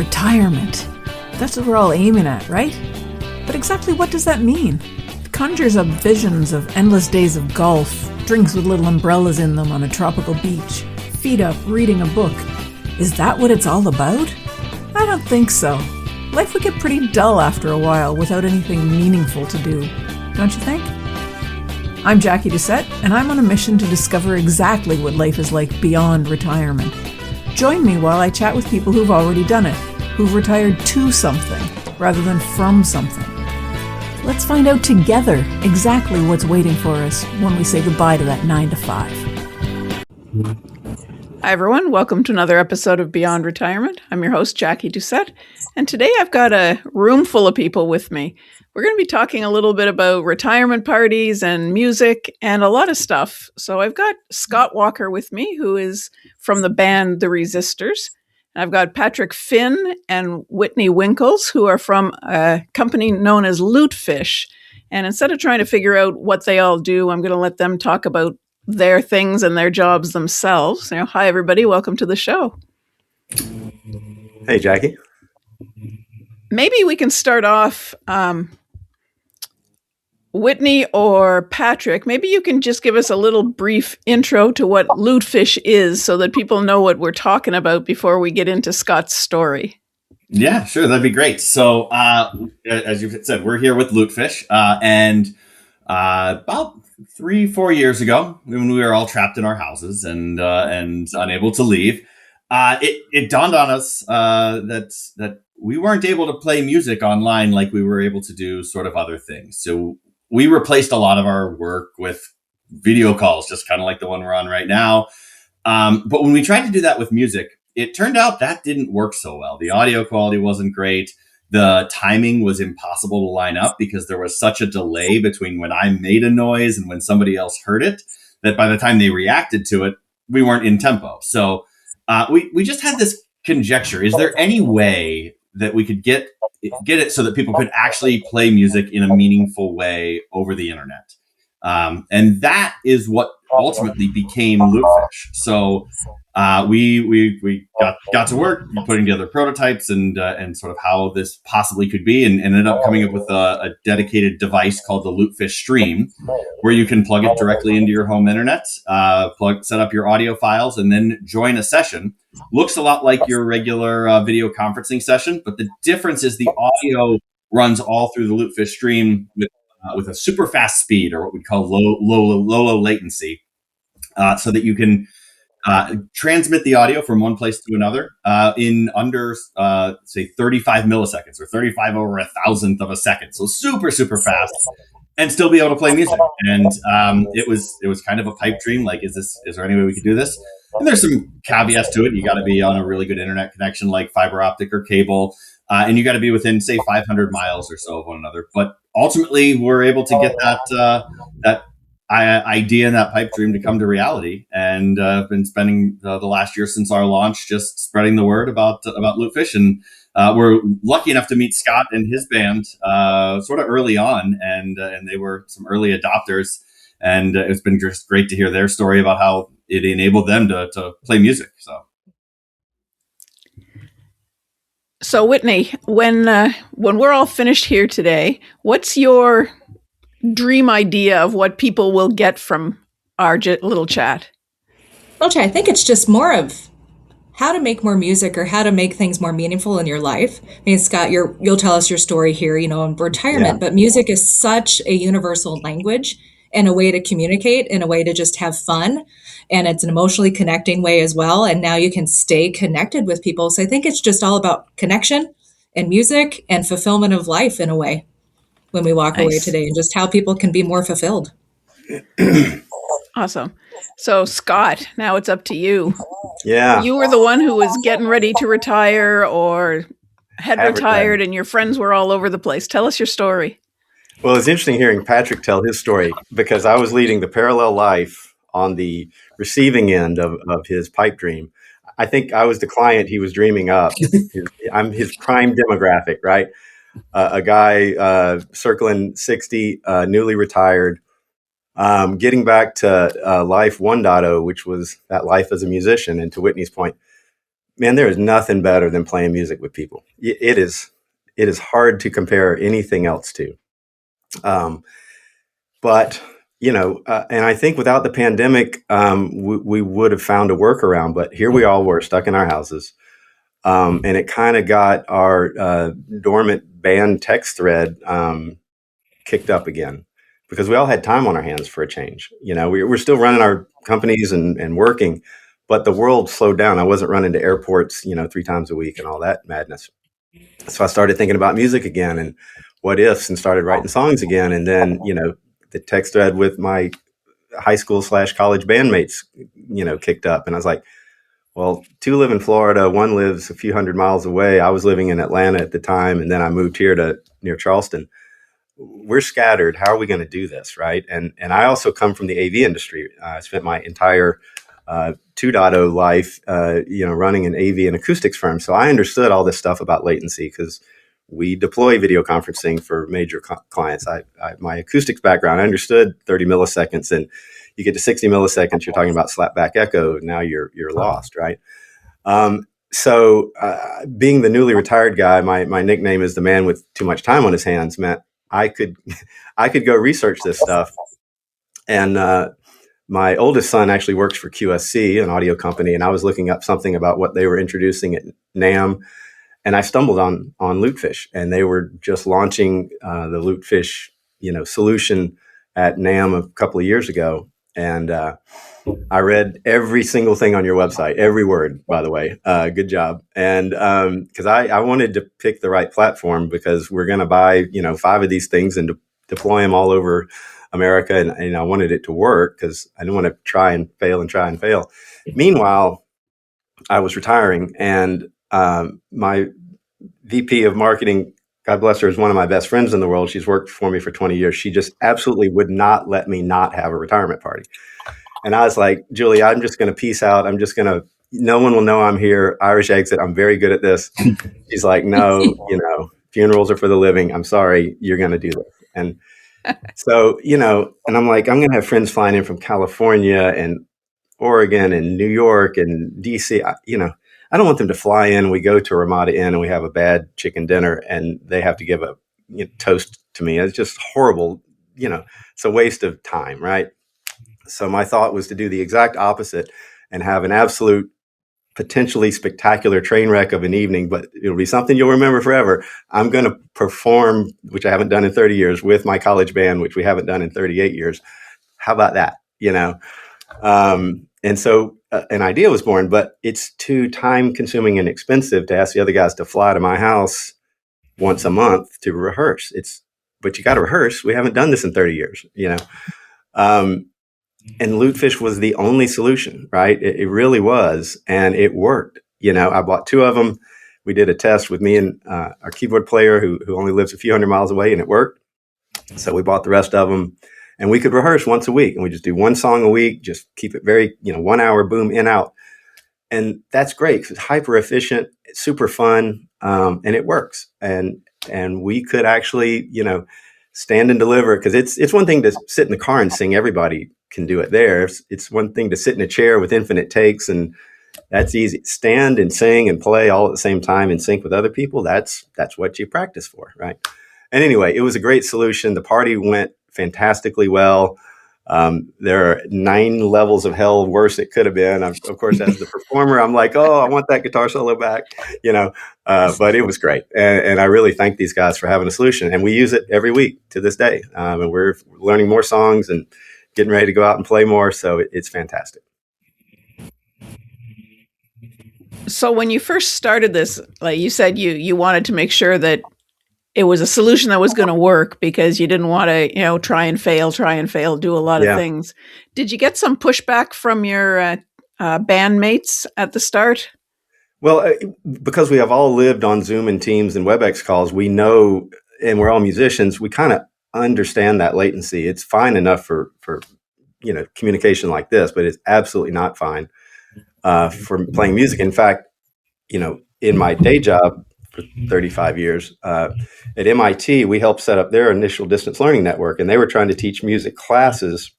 Retirement. That's what we're all aiming at, right? But exactly what does that mean? It conjures up visions of endless days of golf, drinks with little umbrellas in them on a tropical beach, feet up reading a book. Is that what it's all about? I don't think so. Life would get pretty dull after a while without anything meaningful to do, don't you think? I'm Jacquie Doucette, and I'm on a mission to discover exactly what life is like beyond retirement. Join me while I chat with people who've already done it, who've retired to something rather than from something. Let's find out together exactly what's waiting for us when we say goodbye to that 9 to 5. Hi everyone, welcome to another episode of Beyond Retirement. I'm your host, Jacquie Doucette, and today I've got a room full of people with me. We're going to be talking a little bit about retirement parties and music and a lot of stuff. So I've got Scott Walker with me, who is from the band The Resistors. And I've got Patrick Finn and Whitney Winkels, who are from a company known as Lutefish. And instead of trying to figure out what they all do, I'm going to let them talk about their things and their jobs themselves. Hi, everybody. Welcome to the show. Hey, Jacquie. Maybe we can start off, Whitney or Patrick, maybe you can just give us a little brief intro to what Lutefish is so that people know what we're talking about before we get into Scott's story. Yeah, sure. That'd be great. So, as you said, we're here with Lutefish, and about 3-4 years ago, when we were all trapped in our houses and unable to leave, it dawned on us that we weren't able to play music online like we were able to do sort of other things. So we replaced a lot of our work with video calls, just kind of like the one we're on right now. But when we tried to do that with music, it turned out that didn't work so well. The audio quality wasn't great. The timing was impossible to line up because there was such a delay between when I made a noise and when somebody else heard it, that by the time they reacted to it, we weren't in tempo. So we just had this conjecture. Is there any way that we could get it so that people could actually play music in a meaningful way over the internet? And that is what ultimately became Lutefish. So we got to work putting together prototypes and sort of how this possibly could be, and ended up coming up with a dedicated device called the Lutefish Stream, where you can plug it directly into your home internet, set up your audio files, and then join a session. Looks a lot like your regular video conferencing session, but the difference is the audio runs all through the Lutefish Stream with a super fast speed, or what we call low latency, so that you can transmit the audio from one place to another in under, say, 35 milliseconds, or 35 over 1,000th of a second. So super, super fast, and still be able to play music. And it was kind of a pipe dream. Like, is there any way we could do this? And there's some caveats to it. You got to be on a really good internet connection, like fiber optic or cable. And you got to be within, say, 500 miles or so of one another. But ultimately, we're able to get that idea and that pipe dream to come to reality. And I've been spending the last year since our launch just spreading the word about Lutefish. And we're lucky enough to meet Scott and his band sort of early on, and they were some early adopters. And it's been just great to hear their story about how it enabled them to play music. So Whitney, when we're all finished here today, what's your dream idea of what people will get from our little chat? Well, I think it's just more of how to make more music, or how to make things more meaningful in your life. I mean, Scott, you'll tell us your story here, in retirement, But music is such a universal language and a way to communicate, and a way to just have fun. And it's an emotionally connecting way as well. And now you can stay connected with people. So I think it's just all about connection and music and fulfillment of life in a way when we walk away today, and just how people can be more fulfilled. Awesome. So Scott, now it's up to you. Yeah. You were the one who was getting ready to retire or had retired, and your friends were all over the place. Tell us your story. Well, it's interesting hearing Patrick tell his story, because I was leading the parallel life on the receiving end of his pipe dream. I think I was the client he was dreaming up. I'm his prime demographic, right? A guy circling 60, newly retired, getting back to life 1.0, which was that life as a musician. And to Whitney's point, man, there is nothing better than playing music with people. It is hard to compare anything else to. But and I think without the pandemic, we would have found a workaround. But here we all were stuck in our houses, and it kind of got our dormant band text thread kicked up again, because we all had time on our hands for a change. We're still running our companies and working, but the world slowed down. I wasn't running to airports, 3 times a week and all that madness. So I started thinking about music again and what ifs, and started writing songs again. And then, the text thread with my high school / college bandmates, kicked up. And I was like, well, 2 live in Florida. 1 lives a few hundred miles away. I was living in Atlanta at the time. And then I moved here to near Charleston. We're scattered. How are we going to do this? Right. And I also come from the AV industry. I spent my entire 2.0 life, running an AV and acoustics firm. So I understood all this stuff about latency, because we deploy video conferencing for major clients. My acoustics background, I understood 30 milliseconds, and you get to 60 milliseconds, you're talking about slapback echo. Now you're lost, right? So being the newly retired guy, my nickname is the man with too much time on his hands, meant I could go research this stuff. And my oldest son actually works for QSC, an audio company, and I was looking up something about what they were introducing at NAMM. And I stumbled on Lutefish, and they were just launching the Lutefish, solution at NAMM a couple of years ago. And I read every single thing on your website, every word, by the way. Good job. And because I wanted to pick the right platform, because we're going to buy, 5 of these things and deploy them all over America. And I wanted it to work, because I didn't want to try and fail. Meanwhile, I was retiring, and my VP of marketing, God bless her, is one of my best friends in the world. She's worked for me for 20 years. She just absolutely would not let me not have a retirement party. And I was like, Julie, I'm just going to peace out. No one will know I'm here. Irish exit. I'm very good at this. She's like, no, funerals are for the living. I'm sorry, you're going to do this. And so, and I'm like, I'm going to have friends flying in from California and Oregon and New York and DC. I don't want them to fly in. We go to Ramada Inn and we have a bad chicken dinner, and they have to give a toast to me. It's just horrible. It's a waste of time, right? So my thought was to do the exact opposite and have an absolute, potentially spectacular train wreck of an evening, but it'll be something you'll remember forever. I'm going to perform, which I haven't done in 30 years, with my college band, which we haven't done in 38 years. How about that? And so an idea was born, but it's too time consuming and expensive to ask the other guys to fly to my house once a month to rehearse. But you got to rehearse. We haven't done this in 30 years, and Lutefish was the only solution, right? It really was. And it worked. I bought 2 of them. We did a test with me and our keyboard player who only lives a few hundred miles away, and it worked. So we bought the rest of them. And we could rehearse once a week, and we just do 1 song a week, just keep it very, 1 hour, boom, in, out. And that's great, because it's hyper efficient, it's super fun, and it works. And we could actually, stand and deliver, because it's one thing to sit in the car and sing. Everybody can do it there. It's one thing to sit in a chair with infinite takes, and that's easy. Stand and sing and play all at the same time and sync with other people. That's what you practice for, right? And anyway, it was a great solution. The party went fantastically well. There are 9 levels of hell worse it could have been. Of course, as the performer, I'm like, oh, I want that guitar solo back, but it was great. And I really thank these guys for having a solution. And we use it every week to this day. And we're learning more songs and getting ready to go out and play more. So it's fantastic. So when you first started this, like you said, you wanted to make sure that it was a solution that was going to work, because you didn't want to, try and fail, do a lot of things. Did you get some pushback from your bandmates at the start? Well, because we have all lived on Zoom and Teams and WebEx calls, we know, and we're all musicians, we kind of understand that latency. It's fine enough for communication like this, but it's absolutely not fine for playing music. In fact, in my day job for 35 years at MIT, we helped set up their initial distance learning network, and they were trying to teach music classes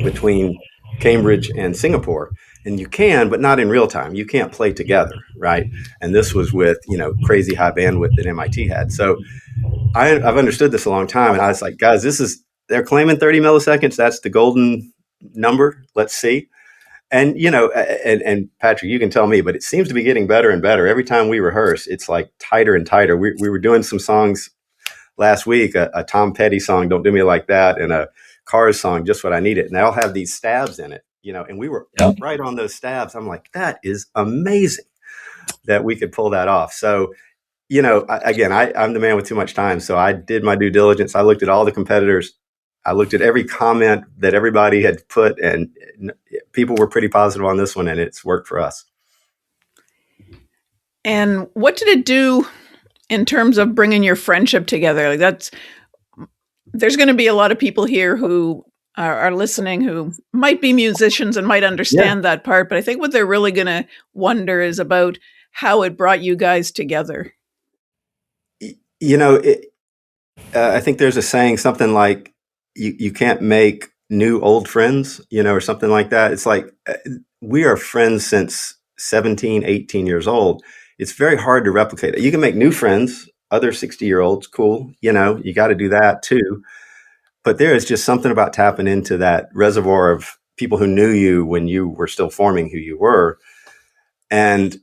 between Cambridge and Singapore. And you can, but not in real time. You can't play together, right? And this was with, crazy high bandwidth that MIT had. So I've understood this a long time. And I was like, guys, they're claiming 30 milliseconds. That's the golden number. Let's see. And, and Patrick, you can tell me, but it seems to be getting better and better. Every time we rehearse, it's like tighter and tighter. We were doing some songs last week, a Tom Petty song, Don't Do Me Like That, and a Cars song, Just What I Needed. And they all have these stabs in it, and we were right on those stabs. I'm like, that is amazing that we could pull that off. So, I'm the man with too much time. So I did my due diligence. I looked at all the competitors. I looked at every comment that everybody had put, and people were pretty positive on this one, and it's worked for us. And what did it do in terms of bringing your friendship together? There's going to be a lot of people here who are listening who might be musicians and might understand that part, but I think what they're really going to wonder is about how it brought you guys together. I think there's a saying, something like, you can't make new old friends, or something like that. It's like, we are friends since 17, 18 years old. It's very hard to replicate it. You can make new friends, other 60-year-olds, cool. You got to do that too. But there is just something about tapping into that reservoir of people who knew you when you were still forming who you were. And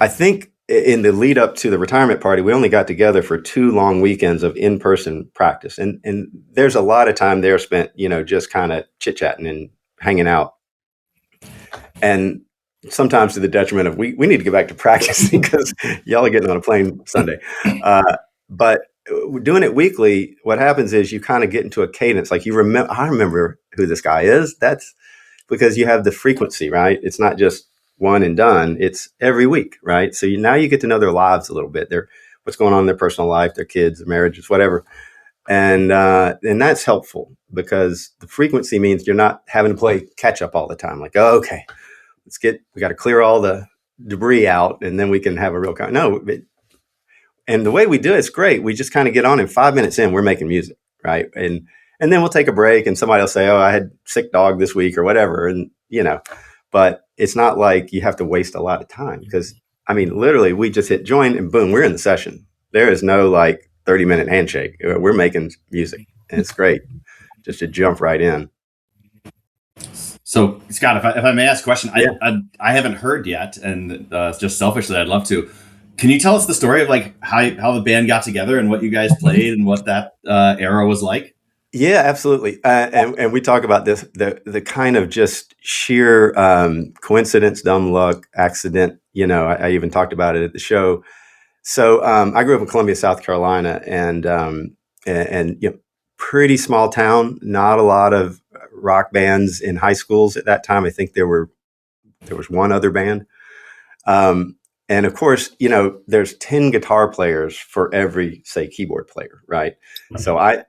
I think in the lead up to the retirement party, we only got together for 2 long weekends of in-person practice. And there's a lot of time there spent, just kind of chit-chatting and hanging out. And sometimes to the detriment of, we need to get back to practicing because y'all are getting on a plane Sunday. But doing it weekly, what happens is you kind of get into a cadence. Like, I remember who this guy is. That's because you have the frequency, right? It's not just one and done. It's every week, right? So now you get to know their lives a little bit. What's going on in their personal life, their kids, their marriages, whatever. And that's helpful because the frequency means you're not having to play catch up all the time. Like, oh, okay, we got to clear all the debris out and then we can have a real and the way we do it's great. We just kind of get on, and 5 minutes in, we're making music, right? And then we'll take a break and somebody will say, oh, I had sick dog this week or whatever. And, but it's not like you have to waste a lot of time because, literally we just hit join and boom, we're in the session. There is no 30-minute handshake. We're making music and it's great just to jump right in. So, Scott, if I may ask a question, I haven't heard yet, and just selfishly, I'd love to. Can you tell us the story of how the band got together and what you guys played and what that era was like? Yeah, absolutely. And we talk about this, the kind of just sheer coincidence, dumb luck, accident. I even talked about it at the show. So I grew up in Columbia, South Carolina, and pretty small town. Not a lot of rock bands in high schools at that time. I think there was one other band. And of course, there's 10 guitar players for every, say, keyboard player, right? So I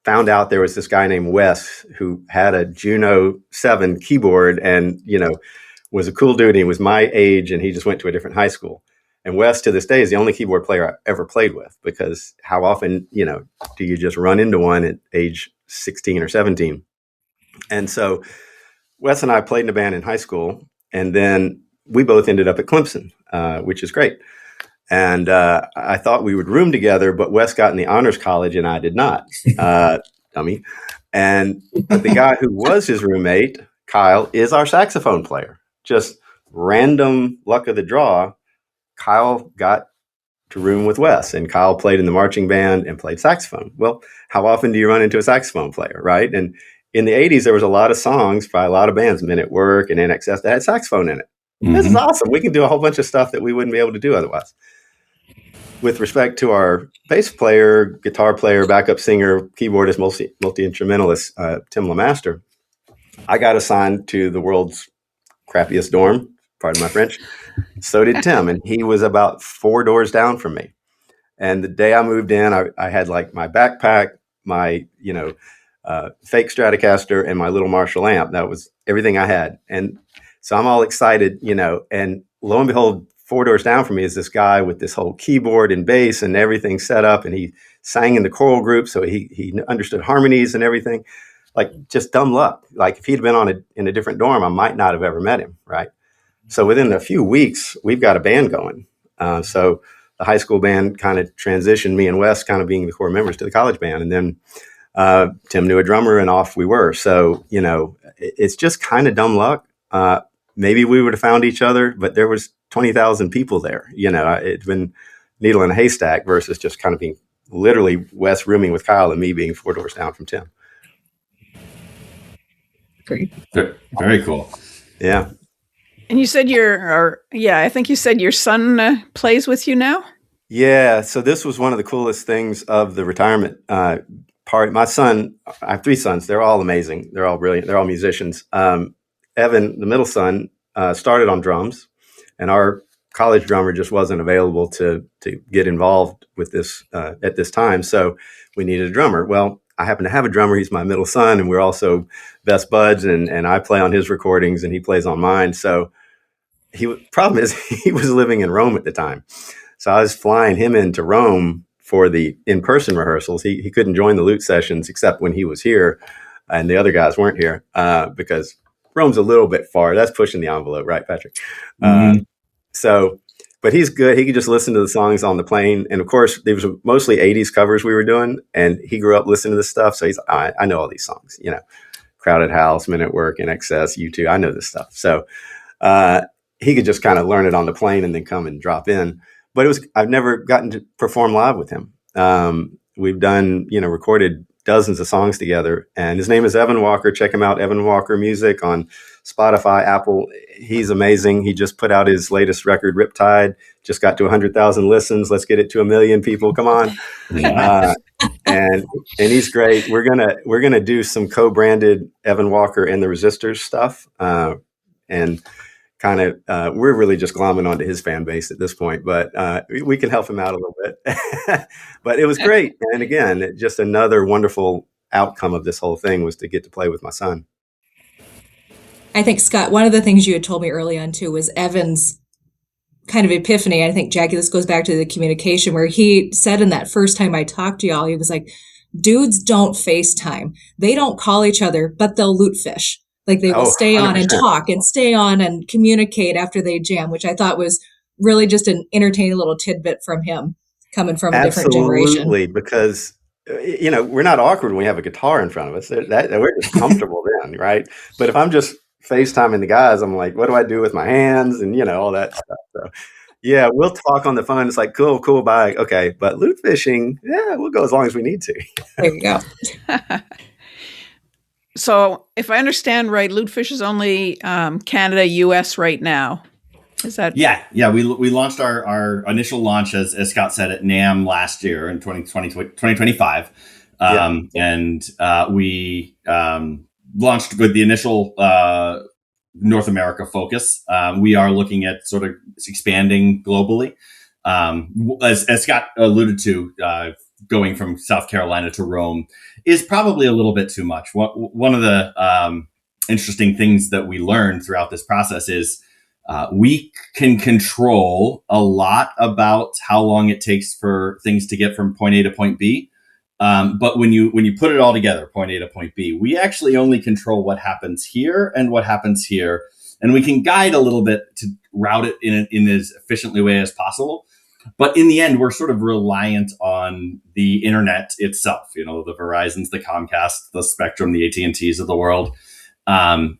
found out there was this guy named Wes who had a Juno 7 keyboard and, was a cool dude. He was my age and he just went to a different high school. And Wes to this day is the only keyboard player I ever played with, because how often, do you just run into one at age 16 or 17? And so Wes and I played in a band in high school, and then we both ended up at Clemson, which is great. And I thought we would room together, but Wes got in the honors college and I did not. Dummy. And the guy who was his roommate, Kyle, is our saxophone player. Just random luck of the draw. Kyle got to room with Wes, and Kyle played in the marching band and played saxophone. Well, how often do you run into a saxophone player, right? And in the 80s, there was a lot of songs by a lot of bands, Men at Work and NXS, that had saxophone in it. Mm-hmm. This is awesome. We can do a whole bunch of stuff that we wouldn't be able to do otherwise. With respect to our bass player, guitar player, backup singer, keyboardist, multi-instrumentalist, Tim LeMaster, I got assigned to the world's crappiest dorm, pardon my French. So did Tim, and he was about 4 doors down from me. And the day I moved in, I had my backpack, my fake Stratocaster, and my little Marshall amp. That was everything I had. And so I'm all excited, and lo and behold, 4 doors down from me is this guy with this whole keyboard and bass and everything set up, and he sang in the choral group, so he understood harmonies and everything. like just dumb luck. Like if he'd been in a different dorm, I might not have ever met him. Right. So within a few weeks, we've got a band going. So the high school band kind of transitioned, me and Wes kind of being the core members, to the college band. And then Tim knew a drummer and off we were. So, it's just kind of dumb luck. Maybe we would have found each other, but there was 20,000 people there. It'd been needle in a haystack versus just kind of being literally Wes rooming with Kyle and me being 4 doors down from Tim. Great. Very cool. Yeah. And you said I think you said your son plays with you now? Yeah. So this was one of the coolest things of the retirement part. My son, I have 3 sons. They're all amazing. They're all brilliant. They're all musicians. Evan, the middle son, started on drums, and our college drummer just wasn't available to get involved with this at this time. So we needed a drummer. Well, I happen to have a drummer. He's my middle son, and we're also best buds, and I play on his recordings and he plays on mine. So problem is he was living in Rome at the time. So I was flying him into Rome for the in-person rehearsals. He couldn't join the Lute sessions except when he was here and the other guys weren't here because Rome's a little bit far. That's pushing the envelope, right, Patrick? Mm-hmm. But he's good. He could just listen to the songs on the plane. And of course, there was mostly 80s covers we were doing. And he grew up listening to this stuff. So he's, I know all these songs, Crowded House, Men at Work, In Excess, U2. I know this stuff. So he could just kind of learn it on the plane and then come and drop in. But I've never gotten to perform live with him. We've done, recorded dozens of songs together. And his name is Evan Walker. Check him out, Evan Walker Music on Spotify, Apple. He's amazing. He just put out his latest record, Riptide. Just got to 100,000 listens. Let's get it to 1 million people. Come on. And he's great. We're gonna do some co-branded Evan Walker and the Resistors stuff. And kind of we're really just glomming onto his fan base at this point, but we can help him out a little bit. But it was great. And again, just another wonderful outcome of this whole thing was to get to play with my son. I think, Scott, one of the things you had told me early on too was Evan's kind of epiphany. I think, Jackie, this goes back to the communication where he said in that first time I talked to y'all, he was like, dudes don't FaceTime. They don't call each other, but they'll Lutefish. Like they will stay 100%. On and talk and stay on and communicate after they jam, which I thought was really just an entertaining little tidbit from him coming from a different generation. Absolutely, because we're not awkward when we have a guitar in front of us. We're just comfortable then, right? But if I'm just FaceTiming the guys, I'm like, what do I do with my hands and all that stuff. So yeah, we'll talk on the phone. It's like, cool, bye. Okay. But lute fishing, yeah, we'll go as long as we need to. There you go. So if I understand right, Lutefish is only Canada, US right now. Is that? Yeah. We launched our initial launch, as Scott said, at NAMM last year in 2025. And we launched with the initial North America focus. We are looking at sort of expanding globally. As Scott alluded to, going from South Carolina to Rome is probably a little bit too much. One of the interesting things that we learned throughout this process is we can control a lot about how long it takes for things to get from point A to point B. But when you put it all together, point A to point B, we actually only control what happens here and what happens here. And we can guide a little bit to route it in as efficiently way as possible. But in the end, we're sort of reliant on the internet itself, the Verizons, the Comcast, the Spectrum, the AT&Ts of the world. And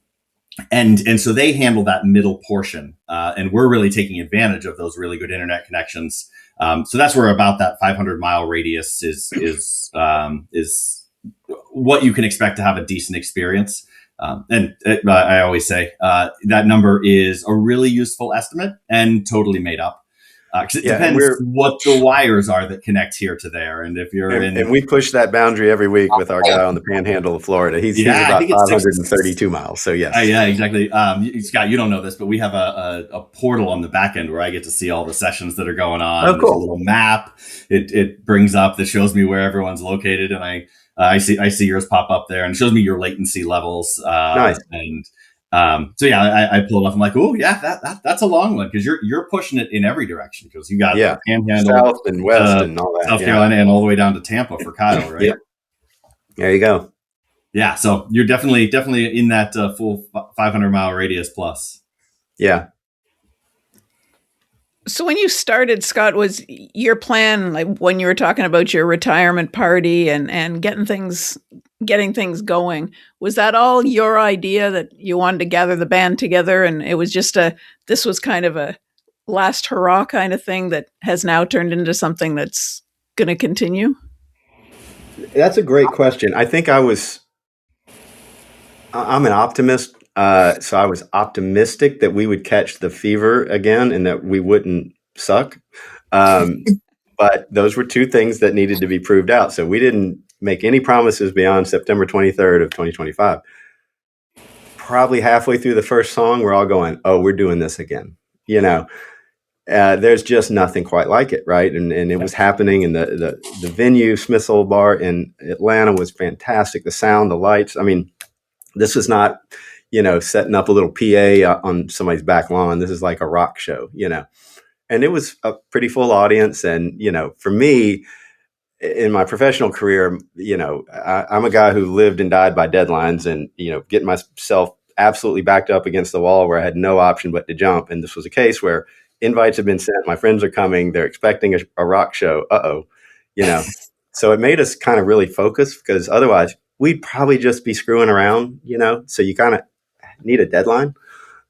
so they handle that middle portion. And we're really taking advantage of those really good internet connections. So that's where about that 500-mile radius is what you can expect to have a decent experience. I always say that number is a really useful estimate and totally made up. Because it depends what the wires are that connect here to there. And if you're and we push that boundary every week with our guy on the panhandle of Florida. He's about 532 miles. So yes. Yeah, exactly. Scott, you don't know this, but we have a portal on the back end where I get to see all the sessions that are going on. Oh, cool. There's a little map it brings up that shows me where everyone's located. And I see yours pop up there and it shows me your latency levels. Nice. And so yeah, I pull it up. I'm like, oh yeah, that's a long one because you're pushing it in every direction because you got the Panhandle, south and west and all that, South Carolina, and all the way down to Tampa for Kyle, right? Yep. There you go. Yeah, so you're definitely in that full 500-mile radius plus. Yeah. So when you started, Scott, was your plan, like when you were talking about your retirement party and getting things going, was that all your idea that you wanted to gather the band together, and it was just this was kind of a last hurrah kind of thing that has now turned into something that's going to continue? That's a great question. I think I'm an optimist. So I was optimistic that we would catch the fever again and that we wouldn't suck. But those were two things that needed to be proved out. So we didn't make any promises beyond September 23rd of 2025. Probably halfway through the first song, we're all going, oh, we're doing this again. There's just nothing quite like it, right? And it was happening in the venue, Smith's Old Bar in Atlanta was fantastic. The sound, the lights. I mean, this was not, setting up a little PA on somebody's back lawn. This is like a rock show, and it was a pretty full audience. And, for me, in my professional career, I'm a guy who lived and died by deadlines and, getting myself absolutely backed up against the wall where I had no option but to jump. And this was a case where invites have been sent. My friends are coming. They're expecting a rock show. So it made us kind of really focus because otherwise we'd probably just be screwing around, so you kind of need a deadline.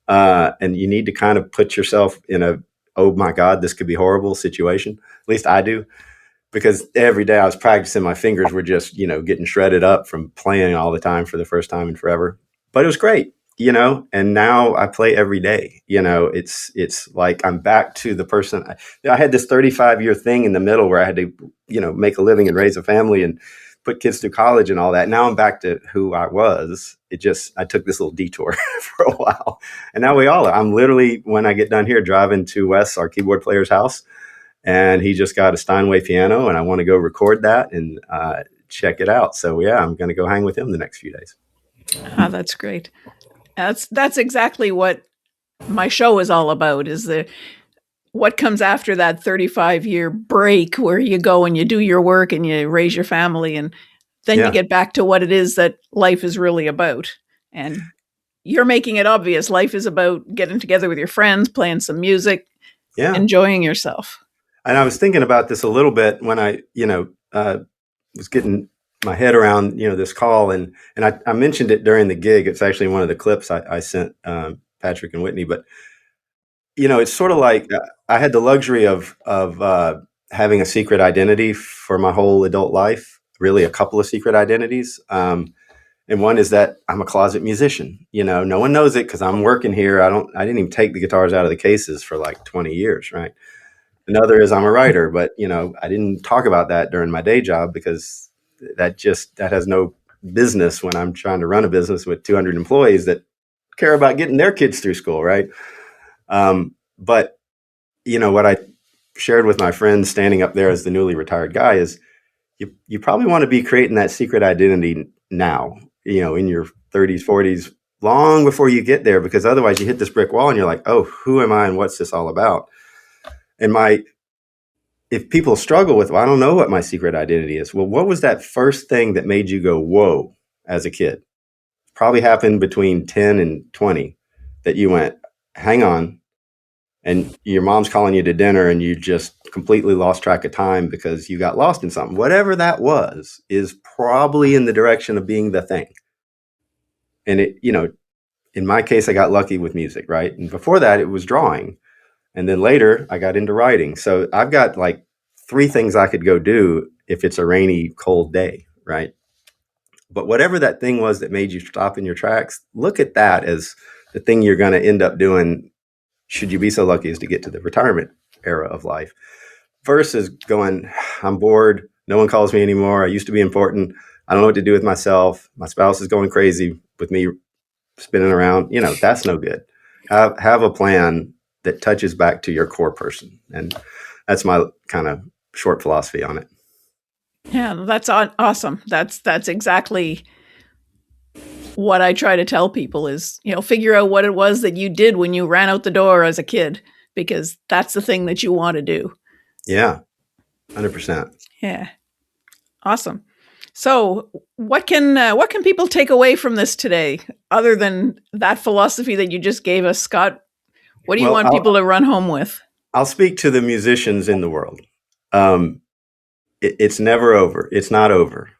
And you need to kind of put yourself in a, oh my God, this could be horrible situation. At least I do. Because every day I was practicing, my fingers were just, getting shredded up from playing all the time for the first time in forever. But it was great, and now I play every day. It's like I'm back to the person. I had this 35-year thing in the middle where I had to, make a living and raise a family and put kids through college and all that. Now I'm back to who I was. I took this little detour for a while. And now we all are. I'm literally, when I get done here, driving to Wes, our keyboard player's house. And he just got a Steinway piano, and I want to go record that and check it out. So yeah, I'm going to go hang with him the next few days. Oh, that's great. That's exactly what my show is all about. Is what comes after that 35-year break where you go and you do your work and you raise your family, and then you get back to what it is that life is really about. And you're making it obvious. Life is about getting together with your friends, playing some music, enjoying yourself. And I was thinking about this a little bit when I, was getting my head around, this call, and I mentioned it during the gig. It's actually one of the clips I sent Patrick and Whitney. But it's sort of like I had the luxury of having a secret identity for my whole adult life. Really, a couple of secret identities. And one is that I'm a closet musician. No one knows it because I'm working here. I didn't even take the guitars out of the cases for like 20 years, right? Another is I'm a writer, but I didn't talk about that during my day job because that has no business when I'm trying to run a business with 200 employees that care about getting their kids through school, right? But what I shared with my friends standing up there as the newly retired guy is you probably want to be creating that secret identity now, in your 30s, 40s, long before you get there, because otherwise you hit this brick wall and you're like, oh, who am I and what's this all about? And if people struggle with, well, I don't know what my secret identity is. Well, what was that first thing that made you go, whoa, as a kid? Probably happened between 10 and 20 that you went, hang on. And your mom's calling you to dinner and you just completely lost track of time because you got lost in something. Whatever that was is probably in the direction of being the thing. And in my case, I got lucky with music, right? And before that, it was drawing. And then later I got into writing. So I've got like 3 things I could go do if it's a rainy, cold day, right? But whatever that thing was that made you stop in your tracks, look at that as the thing you're going to end up doing should you be so lucky as to get to the retirement era of life, versus going, I'm bored. No one calls me anymore. I used to be important. I don't know what to do with myself. My spouse is going crazy with me spinning around. That's no good. Have a plan that touches back to your core person. And that's my kind of short philosophy on it. Yeah, that's awesome. That's exactly what I try to tell people is, figure out what it was that you did when you ran out the door as a kid, because that's the thing that you want to do. Yeah, 100%. Yeah. Awesome. So what can people take away from this today, other than that philosophy that you just gave us, Scott? What do you want people to run home with? I'll speak to the musicians in the world. It's never over. It's not over.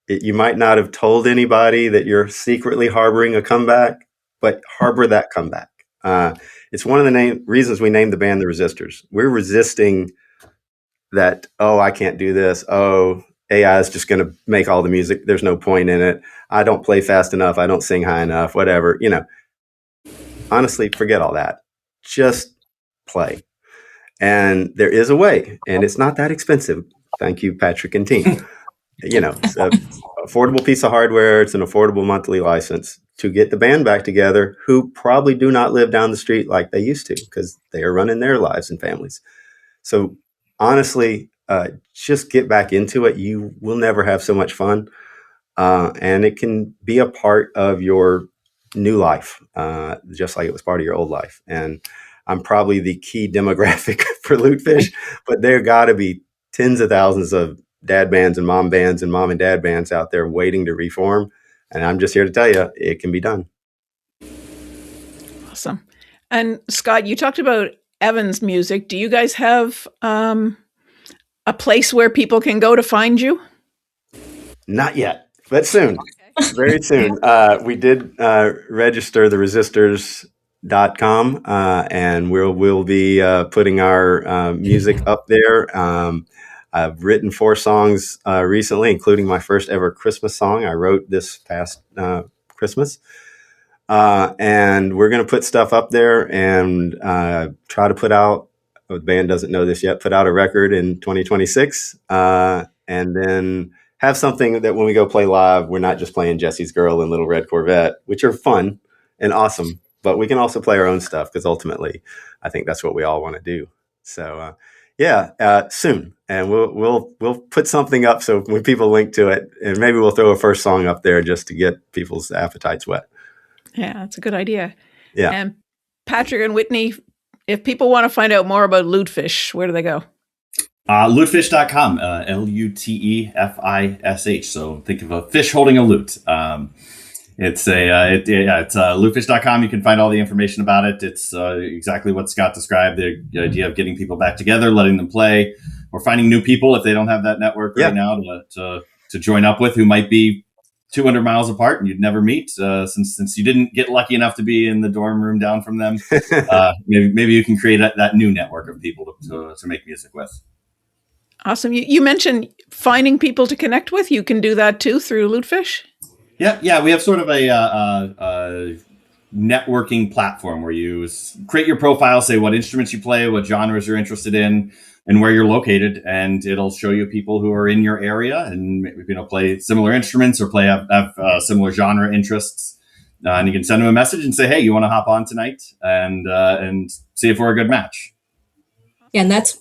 You might not have told anybody that you're secretly harboring a comeback, but harbor that comeback. It's one of the reasons we named the band the Resistors. We're resisting that, oh, I can't do this. Oh, AI is just going to make all the music. There's no point in it. I don't play fast enough. I don't sing high enough, whatever. Honestly, forget all that. Just play. And there is a way, and it's not that expensive. Thank you, Patrick and team. It's an affordable piece of hardware. It's an affordable monthly license to get the band back together, who probably do not live down the street like they used to because they are running their lives and families. So honestly, just get back into it. You will never have so much fun. And it can be a part of your new life, just like it was part of your old life. And I'm probably the key demographic for Lutefish, but there got to be tens of thousands of dad bands and mom and dad bands out there waiting to reform. And I'm just here to tell you, it can be done. Awesome. And Scott, you talked about Evan's music. Do you guys have a place where people can go to find you? Not yet, but soon. Okay. Very soon. We did register the Resistors.com, and we'll be putting our music up there. I've written 4 songs recently, including my first ever Christmas song I wrote this past Christmas. And we're going to put stuff up there and try to put out, the band doesn't know this yet, put out a record in 2026. And then have something that when we go play live, we're not just playing Jesse's Girl and Little Red Corvette, which are fun and awesome, but we can also play our own stuff because ultimately I think that's what we all want to do. So, soon. And we'll put something up so when people link to it, and maybe we'll throw a first song up there just to get people's appetites wet. Yeah, that's a good idea. Yeah. And Patrick and Whitney, if people want to find out more about Lutefish, where do they go? Lutefish.com, Lutefish. So think of a fish holding a lute. It's lutefish.com. You can find all the information about it. It's exactly what Scott described, the idea of getting people back together, letting them play, or finding new people if they don't have that network right now to join up with, who might be 200 miles apart and you'd never meet, since you didn't get lucky enough to be in the dorm room down from them. Maybe you can create that new network of people to make music with. Awesome. You mentioned finding people to connect with. You can do that too through Lutefish. Yeah. We have sort of a networking platform where you create your profile, say what instruments you play, what genres you're interested in, and where you're located, and it'll show you people who are in your area and play similar instruments or have similar genre interests. And you can send them a message and say, "Hey, you want to hop on tonight?" and see if we're a good match. Yeah, and that's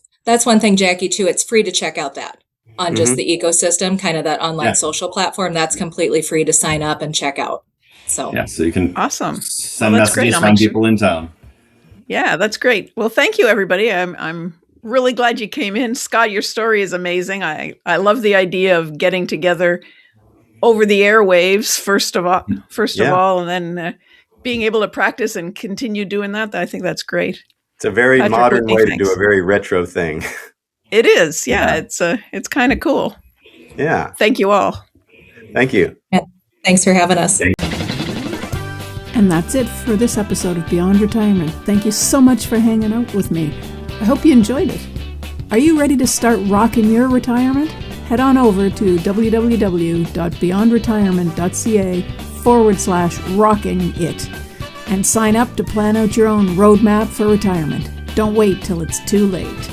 one thing, Jackie, too. It's free to check out that on just the ecosystem, kind of that online social platform. That's completely free to sign up and check out. So you can send messages, find people in town. Yeah, that's great. Well, thank you, everybody. I'm really glad you came in. Scott, your story is amazing. I love the idea of getting together over the airwaves, first of all, and then being able to practice and continue doing that. I think that's great. It's a very modern way to do a very retro thing. It is. Yeah. It's kind of cool. Yeah. Thank you all. Thank you. Yeah. Thanks for having us. And that's it for this episode of Beyond Retirement. Thank you so much for hanging out with me. I hope you enjoyed it. Are you ready to start rocking your retirement? Head on over to www.beyondretirement.ca/rocking it and sign up to plan out your own roadmap for retirement. Don't wait till it's too late.